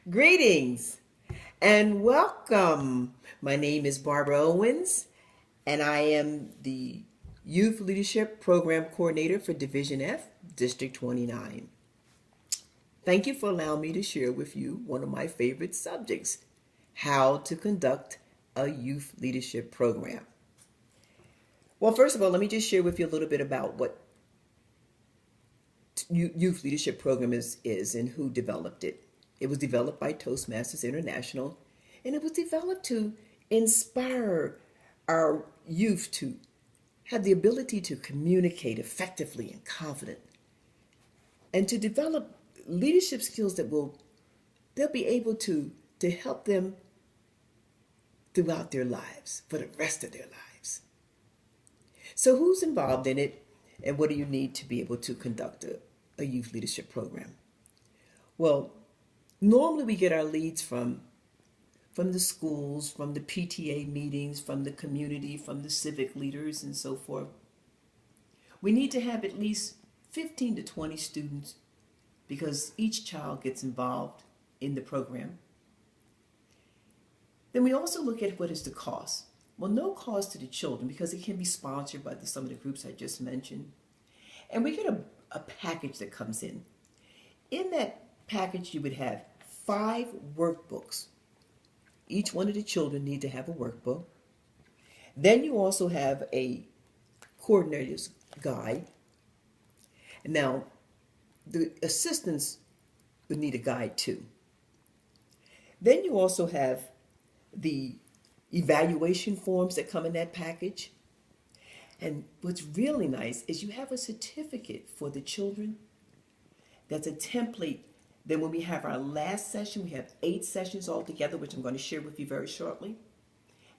Greetings and welcome. My name is Barbara Owens, and I am the Youth Leadership Program Coordinator for Division F, District 29. Thank you for allowing me to share with you one of my favorite subjects, how to conduct a youth leadership program. Well, first of all, let me just share with you a little bit about what youth leadership program is and who developed it. It was developed by Toastmasters International, and it was developed to inspire our youth to have the ability to communicate effectively and confident, and to develop leadership skills that they'll be able to help them throughout their lives, for the rest of their lives. So who's involved in it, and what do you need to be able to conduct a youth leadership program? Well, normally we get our leads from the schools, from the PTA meetings, from the community, from the civic leaders, and so forth. We need to have at least 15 to 20 students because each child gets involved in the program. Then we also look at what is the cost. Well, no cost to the children because it can be sponsored by some of the groups I just mentioned. And we get a package that comes in. In that package, you would have 5 workbooks. Each one of the children need to have a workbook. Then you also have a coordinator's guide. Now, the assistants would need a guide too. Then you also have the evaluation forms that come in that package. And what's really nice is you have a certificate for the children. That's a template. Then when we have our last session, we have 8 sessions altogether, which I'm going to share with you very shortly.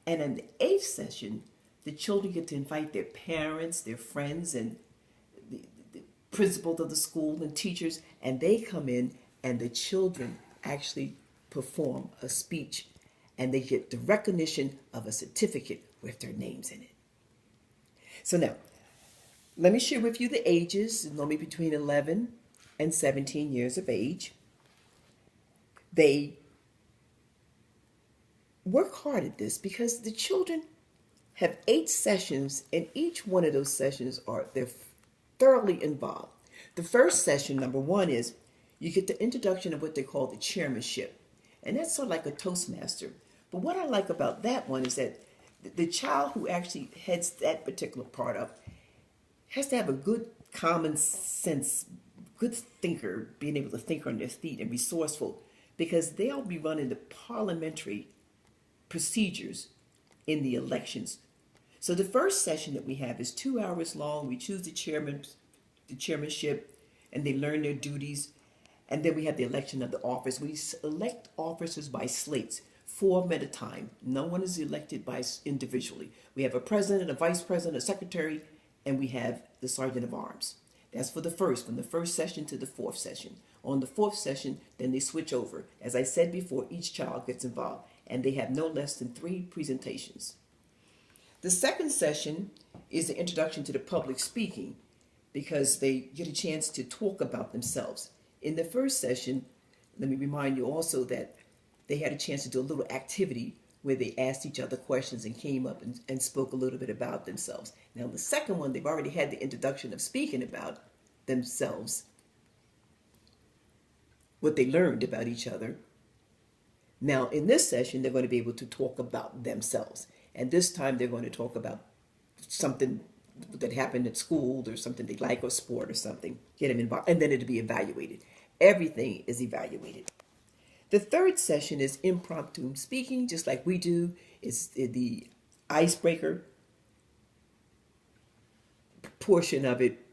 And in the 8th session, the children get to invite their parents, their friends, and the principal of the school and teachers, and they come in and the children actually perform a speech, and they get the recognition of a certificate with their names in it. So now, let me share with you the ages, normally between 11 and 17 years of age. They work hard at this because the children have 8 sessions, and each one of those sessions they're thoroughly involved. The first session, number 1, is you get the introduction of what they call the chairmanship, and that's sort of like a Toastmaster. But what I like about that one is that the child who actually heads that particular part up has to have a good common sense, good thinker, being able to think on their feet and resourceful, because they'll be running the parliamentary procedures in the elections. So the first session that we have is 2 hours long. We choose the chairmanship, and they learn their duties. And then we have the election of the office. We elect officers by slates, 4 of them at a time. No one is elected individually. We have a president, a vice president, a secretary, and we have the sergeant of arms. That's from the first session to the 4th session. On the 4th session, then they switch over. As I said before, each child gets involved, and they have no less than 3 presentations. The second session is the introduction to the public speaking, because they get a chance to talk about themselves. In the first session, let me remind you also that they had a chance to do a little activity where they asked each other questions and came up and spoke a little bit about themselves. Now, the second one, they've already had the introduction of speaking about themselves, what they learned about each other. Now, in this session, they're going to be able to talk about themselves. And this time, they're going to talk about something that happened at school or something they like, or sport or something. Get them involved, and then it'll be evaluated. Everything is evaluated. The third session is impromptu speaking, just like we do. It's the icebreaker portion of it,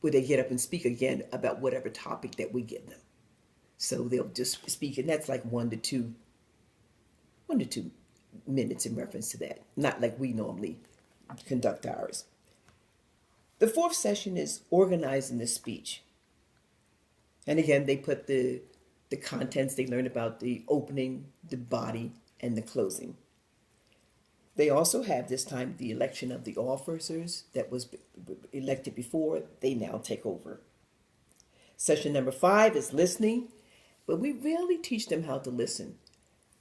where they get up and speak again about whatever topic that we give them. So they'll just speak, and that's like 1 to 2 minutes in reference to that, not like we normally conduct ours. The 4th session is organizing the speech. And again, they put the contents they learned about the opening, the body, and the closing. They also have this time the election of the officers that was elected before. They now take over. Session number 5 is listening. but we rarely teach them how to listen.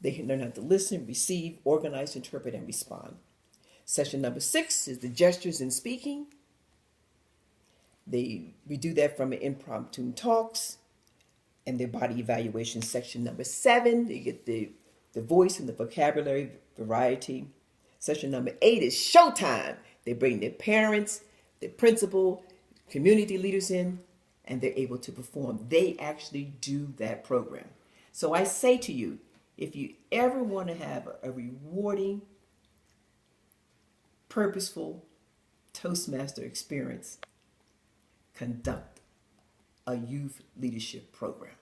They can learn how to listen, receive, organize, interpret, and respond. Session number 6 is the gestures and speaking. We do that from an impromptu talks and their body evaluation. Section number 7, they get the voice and the vocabulary variety. Session number 8 is showtime. They bring their parents, their principal, community leaders in, and they're able to perform. They actually do that program. So I say to you, if you ever want to have a rewarding, purposeful Toastmaster experience, conduct a youth leadership program.